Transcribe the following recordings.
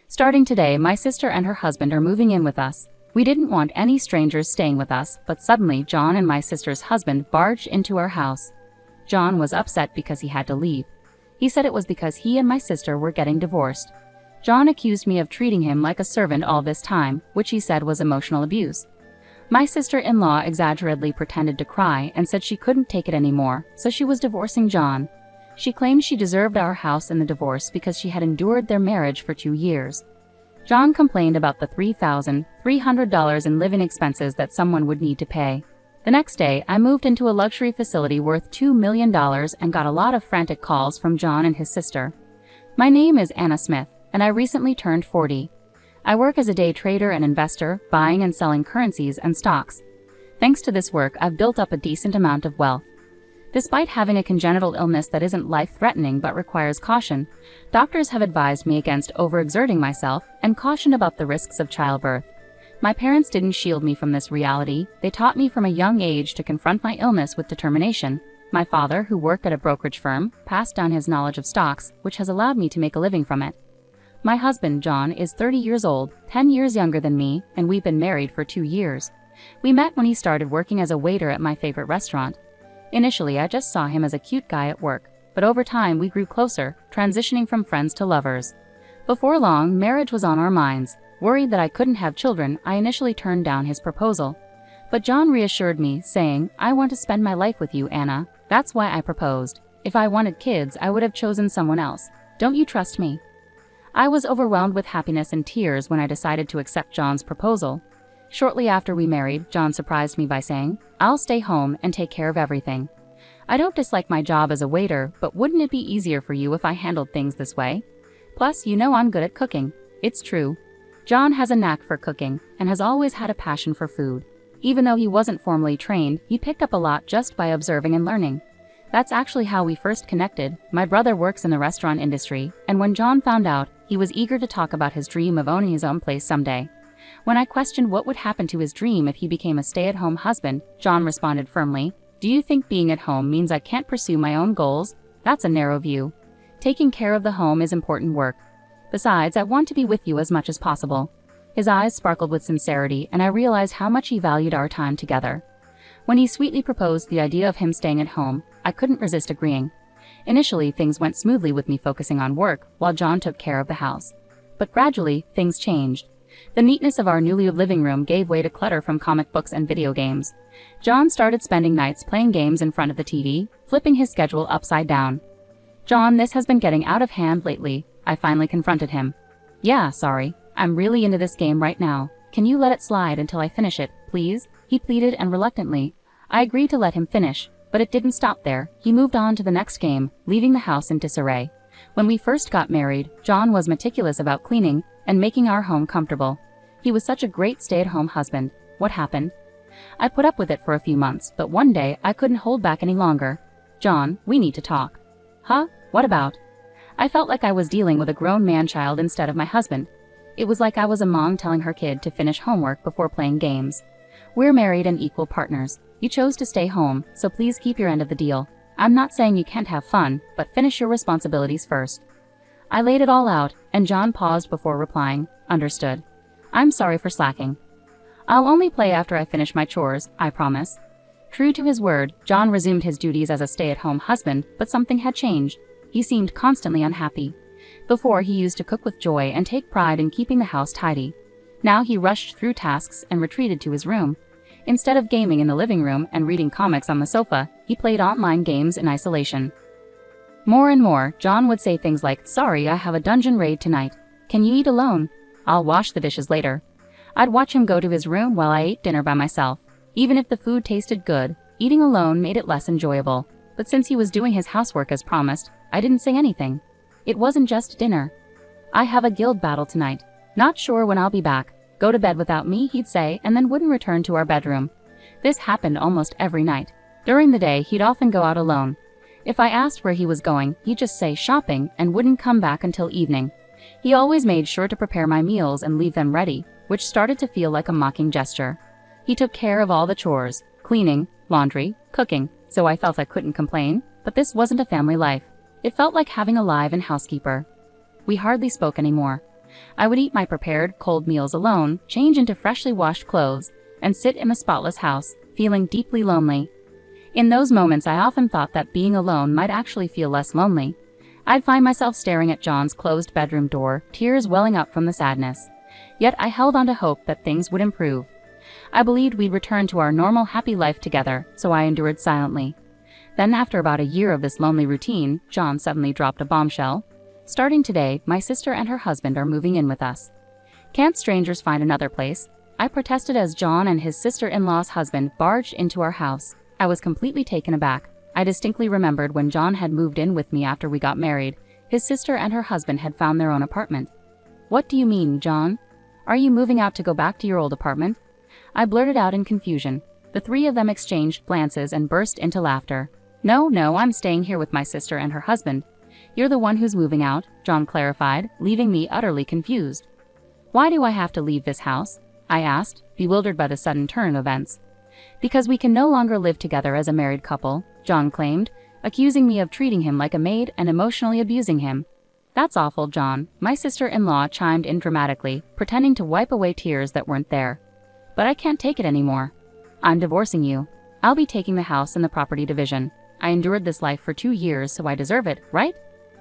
Starting today, my sister and her husband are moving in with us. We didn't want any strangers staying with us, but suddenly John and my sister's husband barged into our house. John was upset because he had to leave. He said it was because he and my sister were getting divorced. John accused me of treating him like a servant all this time, which he said was emotional abuse. My sister-in-law exaggeratedly pretended to cry and said she couldn't take it anymore, so she was divorcing John. She claimed she deserved our house and the divorce because she had endured their marriage for 2 years. John complained about the $3,300 in living expenses that someone would need to pay. The next day, I moved into a luxury facility worth $2 million and got a lot of frantic calls from John and his sister. My name is Anna Smith, and I recently turned 40. I work as a day trader and investor, buying and selling currencies and stocks. Thanks to this work, I've built up a decent amount of wealth. Despite having a congenital illness that isn't life-threatening but requires caution, doctors have advised me against overexerting myself and cautioned about the risks of childbirth. My parents didn't shield me from this reality. They taught me from a young age to confront my illness with determination. My father, who worked at a brokerage firm, passed down his knowledge of stocks, which has allowed me to make a living from it. My husband, John, is 30 years old, 10 years younger than me, and we've been married for 2 years. We met when he started working as a waiter at my favorite restaurant. Initially, I just saw him as a cute guy at work, but over time we grew closer, transitioning from friends to lovers. Before long, marriage was on our minds. Worried that I couldn't have children, I initially turned down his proposal. But John reassured me, saying, "I want to spend my life with you, Anna. That's why I proposed. If I wanted kids, I would have chosen someone else. Don't you trust me?" I was overwhelmed with happiness and tears when I decided to accept John's proposal. Shortly after we married, John surprised me by saying, "I'll stay home and take care of everything. I don't dislike my job as a waiter, but wouldn't it be easier for you if I handled things this way? Plus, you know I'm good at cooking." It's true. John has a knack for cooking and has always had a passion for food. Even though he wasn't formally trained, he picked up a lot just by observing and learning. That's actually how we first connected. My brother works in the restaurant industry, and when John found out, he was eager to talk about his dream of owning his own place someday. When I questioned what would happen to his dream if he became a stay-at-home husband, John responded firmly, "Do you think being at home means I can't pursue my own goals? That's a narrow view. Taking care of the home is important work. Besides, I want to be with you as much as possible." His eyes sparkled with sincerity, and I realized how much he valued our time together. When he sweetly proposed the idea of him staying at home, I couldn't resist agreeing. Initially, things went smoothly with me focusing on work, while John took care of the house. But gradually, things changed. The neatness of our newly living room gave way to clutter from comic books and video games. John started spending nights playing games in front of the TV, flipping his schedule upside down. "John, this has been getting out of hand lately," I finally confronted him. "Yeah, sorry. I'm really into this game right now. Can you let it slide until I finish it, please?" he pleaded, and reluctantly, I agreed to let him finish. But it didn't stop there. He moved on to the next game, leaving the house in disarray. When we first got married, John was meticulous about cleaning and making our home comfortable. He was such a great stay-at-home husband. What happened? I put up with it for a few months, but one day I couldn't hold back any longer. "John, we need to talk." "Huh? What about?" I felt like I was dealing with a grown man-child instead of my husband. It was like I was a mom telling her kid to finish homework before playing games. "We're married and equal partners. You chose to stay home, so please keep your end of the deal. I'm not saying you can't have fun, but finish your responsibilities first." I laid it all out, and John paused before replying, "Understood. I'm sorry for slacking. I'll only play after I finish my chores, I promise." True to his word, John resumed his duties as a stay-at-home husband, but something had changed. He seemed constantly unhappy. Before, he used to cook with joy and take pride in keeping the house tidy. Now he rushed through tasks and retreated to his room. Instead of gaming in the living room and reading comics on the sofa, he played online games in isolation. More and more, John would say things like, "Sorry, I have a dungeon raid tonight. Can you eat alone? I'll wash the dishes later." I'd watch him go to his room while I ate dinner by myself. Even if the food tasted good, eating alone made it less enjoyable. But since he was doing his housework as promised, I didn't say anything. It wasn't just dinner. "I have a guild battle tonight. Not sure when I'll be back. Go to bed without me," he'd say, and then wouldn't return to our bedroom. This happened almost every night. During the day, he'd often go out alone. If I asked where he was going, he'd just say shopping and wouldn't come back until evening. He always made sure to prepare my meals and leave them ready, which started to feel like a mocking gesture. He took care of all the chores, cleaning, laundry, cooking, so I felt I couldn't complain, but this wasn't a family life. It felt like having a live-in housekeeper. We hardly spoke anymore. I would eat my prepared, cold meals alone, change into freshly washed clothes, and sit in the spotless house, feeling deeply lonely. In those moments, I often thought that being alone might actually feel less lonely. I'd find myself staring at John's closed bedroom door, tears welling up from the sadness. Yet I held on to hope that things would improve. I believed we'd return to our normal happy life together, so I endured silently. Then, after about a year of this lonely routine, John suddenly dropped a bombshell. Starting today, my sister and her husband are moving in with us. Can't strangers find another place? I protested as John and his sister-in-law's husband barged into our house. I was completely taken aback. I distinctly remembered when John had moved in with me after we got married. His sister and her husband had found their own apartment. "What do you mean, John? Are you moving out to go back to your old apartment?" I blurted out in confusion. The three of them exchanged glances and burst into laughter. No, I'm staying here with my sister and her husband." "You're the one who's moving out," John clarified, leaving me utterly confused. "Why do I have to leave this house?" I asked, bewildered by the sudden turn of events. "Because we can no longer live together as a married couple," John claimed, accusing me of treating him like a maid and emotionally abusing him. "That's awful, John," my sister-in-law chimed in dramatically, pretending to wipe away tears that weren't there. "But I can't take it anymore. I'm divorcing you. I'll be taking the house and the property division. I endured this life for 2 years, so I deserve it, right?"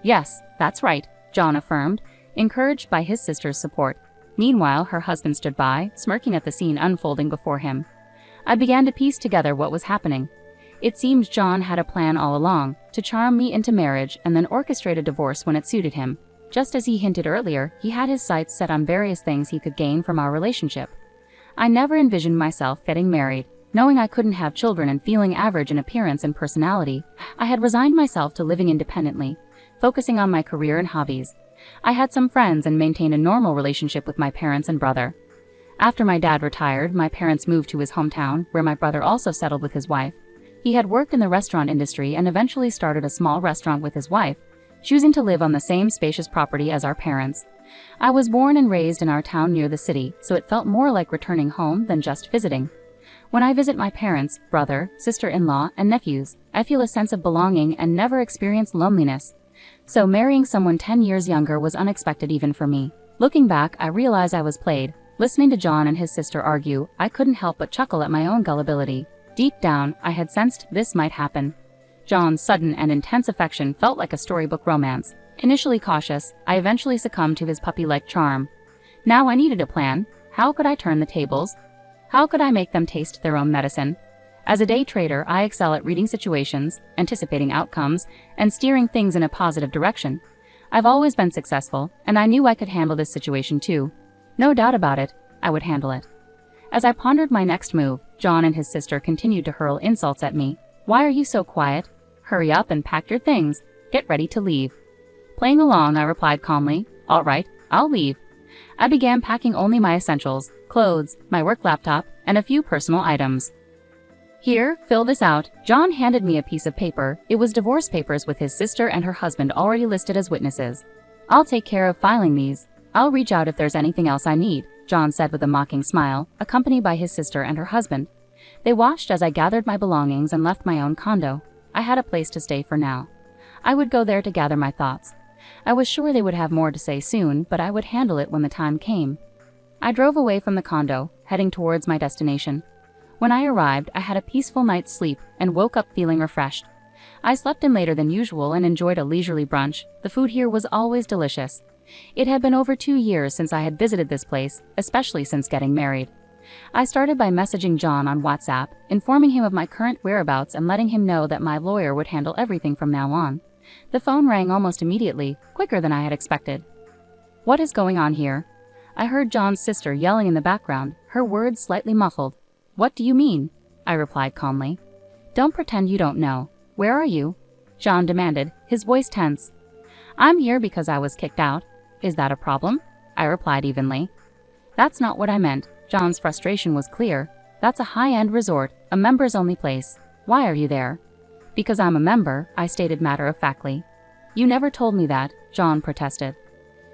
"Yes, that's right," John affirmed, encouraged by his sister's support. Meanwhile, her husband stood by, smirking at the scene unfolding before him. I began to piece together what was happening. It seems John had a plan all along, to charm me into marriage and then orchestrate a divorce when it suited him. Just as he hinted earlier, he had his sights set on various things he could gain from our relationship. I never envisioned myself getting married. Knowing I couldn't have children and feeling average in appearance and personality, I had resigned myself to living independently, focusing on my career and hobbies. I had some friends and maintained a normal relationship with my parents and brother. After my dad retired, my parents moved to his hometown, where my brother also settled with his wife. He had worked in the restaurant industry and eventually started a small restaurant with his wife, choosing to live on the same spacious property as our parents. I was born and raised in our town near the city, so it felt more like returning home than just visiting. When I visit my parents, brother, sister-in-law, and nephews, I feel a sense of belonging and never experience loneliness. So marrying someone 10 years younger was unexpected even for me. Looking back, I realize I was played. Listening to John and his sister argue, I couldn't help but chuckle at my own gullibility. Deep down, I had sensed this might happen. John's sudden and intense affection felt like a storybook romance. Initially cautious, I eventually succumbed to his puppy-like charm. Now I needed a plan. How could I turn the tables? How could I make them taste their own medicine? As a day trader, I excel at reading situations, anticipating outcomes, and steering things in a positive direction. I've always been successful, and I knew I could handle this situation too. No doubt about it, I would handle it. As I pondered my next move, John and his sister continued to hurl insults at me. "Why are you so quiet? Hurry up and pack your things. Get ready to leave." Playing along, I replied calmly, "All right, I'll leave." I began packing only my essentials, clothes, my work laptop, and a few personal items. "Here, fill this out." John handed me a piece of paper. It was divorce papers with his sister and her husband already listed as witnesses. "I'll take care of filing these. I'll reach out if there's anything else I need," John said with a mocking smile, accompanied by his sister and her husband. They watched as I gathered my belongings and left my own condo. I had a place to stay for now. I would go there to gather my thoughts. I was sure they would have more to say soon, but I would handle it when the time came. I drove away from the condo, heading towards my destination. When I arrived, I had a peaceful night's sleep and woke up feeling refreshed. I slept in later than usual and enjoyed a leisurely brunch. The food here was always delicious. It had been over 2 years since I had visited this place, especially since getting married. I started by messaging John on WhatsApp, informing him of my current whereabouts and letting him know that my lawyer would handle everything from now on. The phone rang almost immediately, quicker than I had expected. "What is going on here?" I heard John's sister yelling in the background, her words slightly muffled. "What do you mean?" I replied calmly. "Don't pretend you don't know. Where are you?" John demanded, his voice tense. "I'm here because I was kicked out. Is that a problem?" I replied evenly. "That's not what I meant." John's frustration was clear. "That's a high-end resort, a members-only place. Why are you there?" "Because I'm a member," I stated matter-of-factly. "You never told me that," John protested.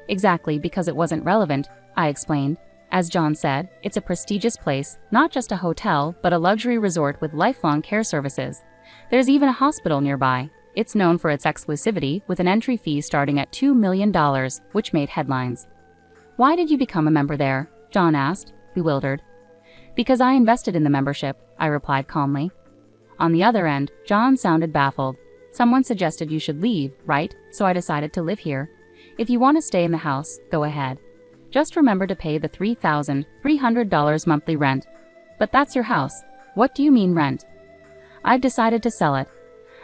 "Exactly, because it wasn't relevant," I explained. As John said, it's a prestigious place, not just a hotel, but a luxury resort with lifelong care services. There's even a hospital nearby. It's known for its exclusivity, with an entry fee starting at $2 million, which made headlines. Why did you become a member there? John asked, bewildered. Because I invested in the membership, I replied calmly. On the other end, John sounded baffled. Someone suggested you should leave, right? So I decided to live here. If you want to stay in the house, go ahead. Just remember to pay the $3,300 monthly rent. But that's your house. What do you mean rent? I've decided to sell it.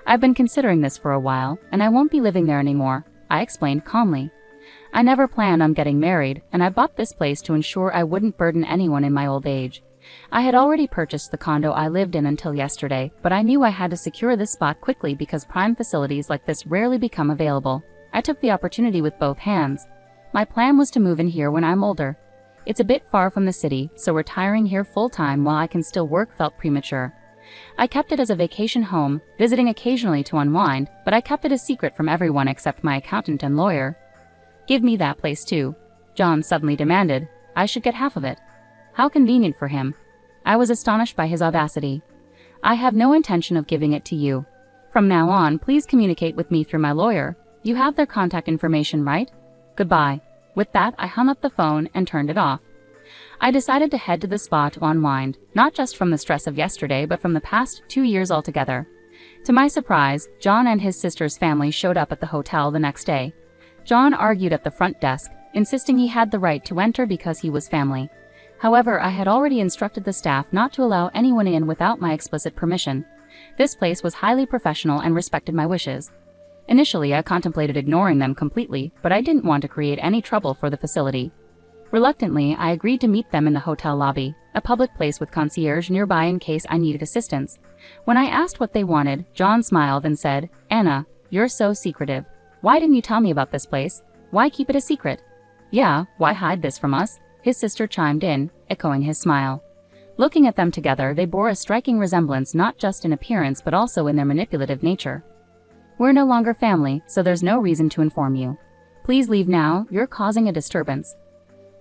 I've been considering this for a while, and I won't be living there anymore, I explained calmly. I never planned on getting married, and I bought this place to ensure I wouldn't burden anyone in my old age. I had already purchased the condo I lived in until yesterday, but I knew I had to secure this spot quickly because prime facilities like this rarely become available. I took the opportunity with both hands. My plan was to move in here when I'm older. It's a bit far from the city, so retiring here full-time while I can still work felt premature. I kept it as a vacation home, visiting occasionally to unwind, but I kept it a secret from everyone except my accountant and lawyer. Give me that place too, John suddenly demanded. I should get half of it. How convenient for him. I was astonished by his audacity. I have no intention of giving it to you. From now on, please communicate with me through my lawyer. You have their contact information, right? Goodbye. With that, I hung up the phone and turned it off. I decided to head to the spa to unwind, not just from the stress of yesterday, but from the past 2 years altogether. To my surprise, John and his sister's family showed up at the hotel the next day. John argued at the front desk, insisting he had the right to enter because he was family. However, I had already instructed the staff not to allow anyone in without my explicit permission. This place was highly professional and respected my wishes. Initially, I contemplated ignoring them completely, but I didn't want to create any trouble for the facility. Reluctantly, I agreed to meet them in the hotel lobby, a public place with concierge nearby in case I needed assistance. When I asked what they wanted, John smiled and said, "Anna, you're so secretive. Why didn't you tell me about this place? Why keep it a secret?" "Yeah, why hide this from us?" his sister chimed in, echoing his smile. Looking at them together, they bore a striking resemblance not just in appearance but also in their manipulative nature. "We're no longer family, so there's no reason to inform you. Please leave now, you're causing a disturbance."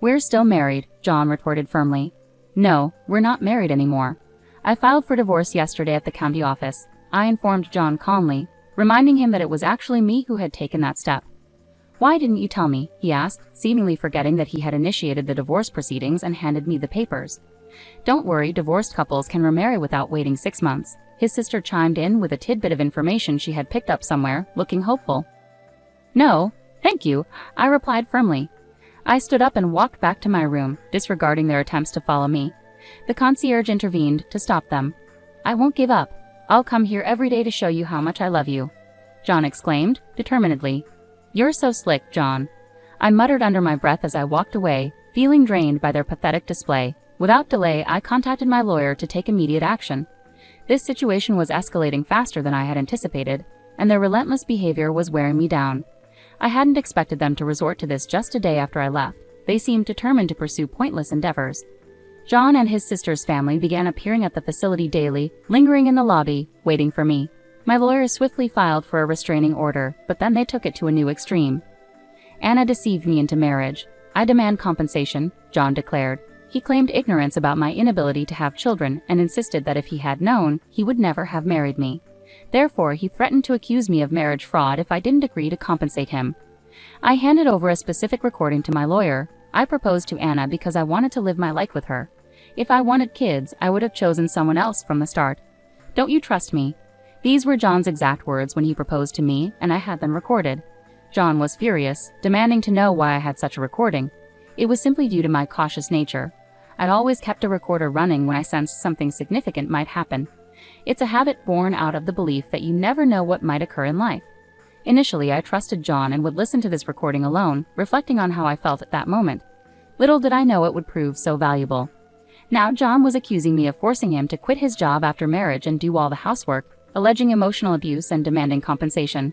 "We're still married," John retorted firmly. "No, we're not married anymore. I filed for divorce yesterday at the county office," I informed John calmly, reminding him that it was actually me who had taken that step. "Why didn't you tell me?" he asked, seemingly forgetting that he had initiated the divorce proceedings and handed me the papers. "Don't worry, divorced couples can remarry without waiting 6 months," his sister chimed in with a tidbit of information she had picked up somewhere, looking hopeful. "No, thank you," I replied firmly. I stood up and walked back to my room, disregarding their attempts to follow me. The concierge intervened to stop them. "I won't give up. I'll come here every day to show you how much I love you," John exclaimed, determinedly. "You're so slick, John," I muttered under my breath as I walked away, feeling drained by their pathetic display. Without delay, I contacted my lawyer to take immediate action. This situation was escalating faster than I had anticipated, and their relentless behavior was wearing me down. I hadn't expected them to resort to this just a day after I left. They seemed determined to pursue pointless endeavors. John and his sister's family began appearing at the facility daily, lingering in the lobby, waiting for me. My lawyer swiftly filed for a restraining order, but then they took it to a new extreme. "Anna deceived me into marriage. I demand compensation," John declared. He claimed ignorance about my inability to have children and insisted that if he had known, he would never have married me. Therefore, he threatened to accuse me of marriage fraud if I didn't agree to compensate him. I handed over a specific recording to my lawyer. I proposed to Anna because I wanted to live my life with her. If I wanted kids, I would have chosen someone else from the start. "Don't you trust me?" These were John's exact words when he proposed to me, and I had them recorded. John was furious, demanding to know why I had such a recording. It was simply due to my cautious nature. I'd always kept a recorder running when I sensed something significant might happen. It's a habit born out of the belief that you never know what might occur in life. Initially, I trusted John and would listen to this recording alone, reflecting on how I felt at that moment. Little did I know it would prove so valuable. Now John was accusing me of forcing him to quit his job after marriage and do all the housework, alleging emotional abuse and demanding compensation.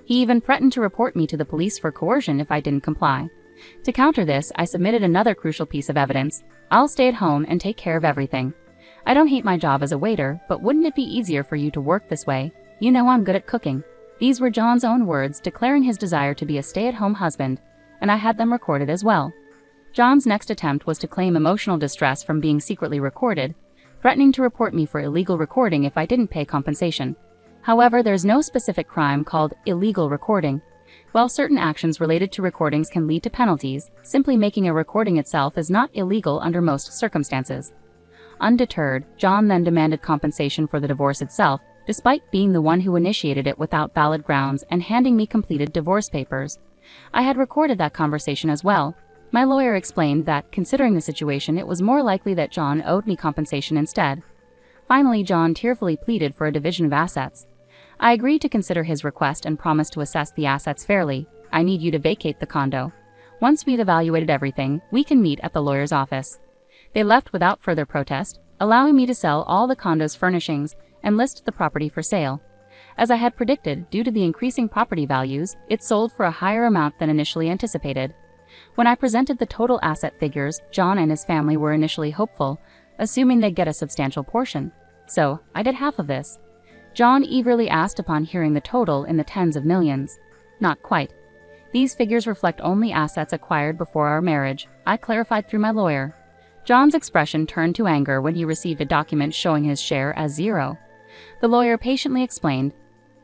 He even threatened to report me to the police for coercion if I didn't comply. To counter this, I submitted another crucial piece of evidence. "I'll stay at home and take care of everything. I don't hate my job as a waiter, but wouldn't it be easier for you to work this way? You know I'm good at cooking." These were John's own words, declaring his desire to be a stay-at-home husband, and I had them recorded as well. John's next attempt was to claim emotional distress from being secretly recorded, threatening to report me for illegal recording if I didn't pay compensation. However, there's no specific crime called illegal recording. While certain actions related to recordings can lead to penalties, simply making a recording itself is not illegal under most circumstances. Undeterred, John then demanded compensation for the divorce itself, despite being the one who initiated it without valid grounds and handing me completed divorce papers. I had recorded that conversation as well. My lawyer explained that, considering the situation, it was more likely that John owed me compensation instead. Finally, John tearfully pleaded for a division of assets. I agreed to consider his request and promised to assess the assets fairly. I need you to vacate the condo. Once we've evaluated everything, we can meet at the lawyer's office. They left without further protest, allowing me to sell all the condo's furnishings and list the property for sale. As I had predicted, due to the increasing property values, it sold for a higher amount than initially anticipated. When I presented the total asset figures, John and his family were initially hopeful, assuming they'd get a substantial portion. So, I did half of this. John eagerly asked upon hearing the total in the tens of millions. Not quite. These figures reflect only assets acquired before our marriage, I clarified through my lawyer. John's expression turned to anger when he received a document showing his share as zero. The lawyer patiently explained,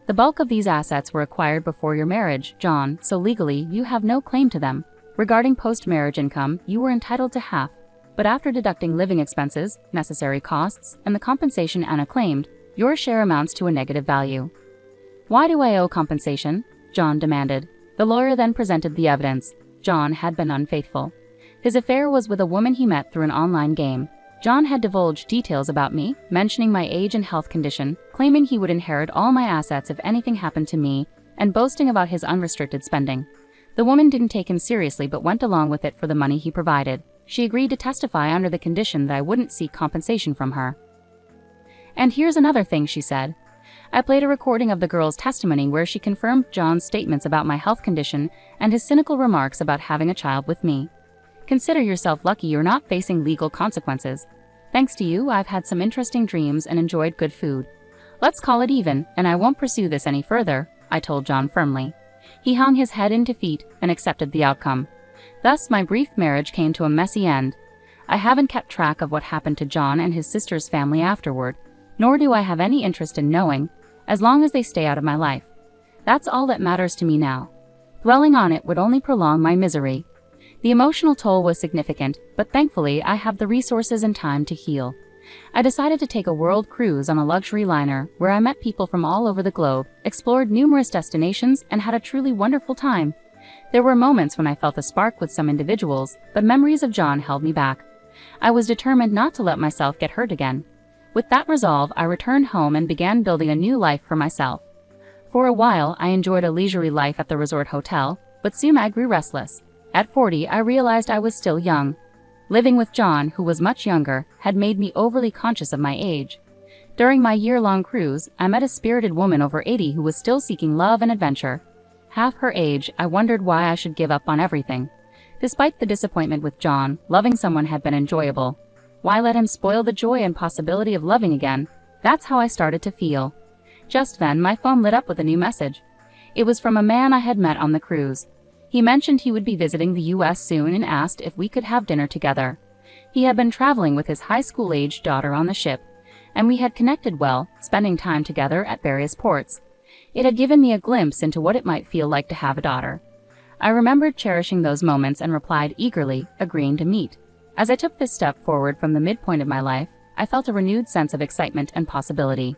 "The bulk of these assets were acquired before your marriage, John, so legally you have no claim to them. Regarding post-marriage income, you were entitled to half, but after deducting living expenses, necessary costs, and the compensation Anna claimed, your share amounts to a negative value." "Why do I owe compensation?" John demanded. The lawyer then presented the evidence. John had been unfaithful. His affair was with a woman he met through an online game. John had divulged details about me, mentioning my age and health condition, claiming he would inherit all my assets if anything happened to me, and boasting about his unrestricted spending. The woman didn't take him seriously but went along with it for the money he provided. She agreed to testify under the condition that I wouldn't seek compensation from her. "And here's another thing," she said. I played a recording of the girl's testimony where she confirmed John's statements about my health condition and his cynical remarks about having a child with me. "Consider yourself lucky you're not facing legal consequences. Thanks to you, I've had some interesting dreams and enjoyed good food. Let's call it even, and I won't pursue this any further," I told John firmly. He hung his head in defeat and accepted the outcome. Thus, my brief marriage came to a messy end. I haven't kept track of what happened to John and his sister's family afterward, nor do I have any interest in knowing, as long as they stay out of my life. That's all that matters to me now. Dwelling on it would only prolong my misery. The emotional toll was significant, but thankfully I have the resources and time to heal. I decided to take a world cruise on a luxury liner where I met people from all over the globe, explored numerous destinations, and had a truly wonderful time. There were moments when I felt a spark with some individuals, but memories of John held me back. I was determined not to let myself get hurt again. With that resolve, I returned home and began building a new life for myself. For a while, I enjoyed a leisurely life at the resort hotel, but soon I grew restless. At 40, I realized I was still young. Living with John, who was much younger, had made me overly conscious of my age. During my year-long cruise, I met a spirited woman over 80 who was still seeking love and adventure. Half her age, I wondered why I should give up on everything. Despite the disappointment with John, loving someone had been enjoyable. Why let him spoil the joy and possibility of loving again? That's how I started to feel. Just then, my phone lit up with a new message. It was from a man I had met on the cruise. He mentioned he would be visiting the US soon and asked if we could have dinner together. He had been traveling with his high school-aged daughter on the ship, and we had connected well, spending time together at various ports. It had given me a glimpse into what it might feel like to have a daughter. I remembered cherishing those moments and replied eagerly, agreeing to meet. As I took this step forward from the midpoint of my life, I felt a renewed sense of excitement and possibility.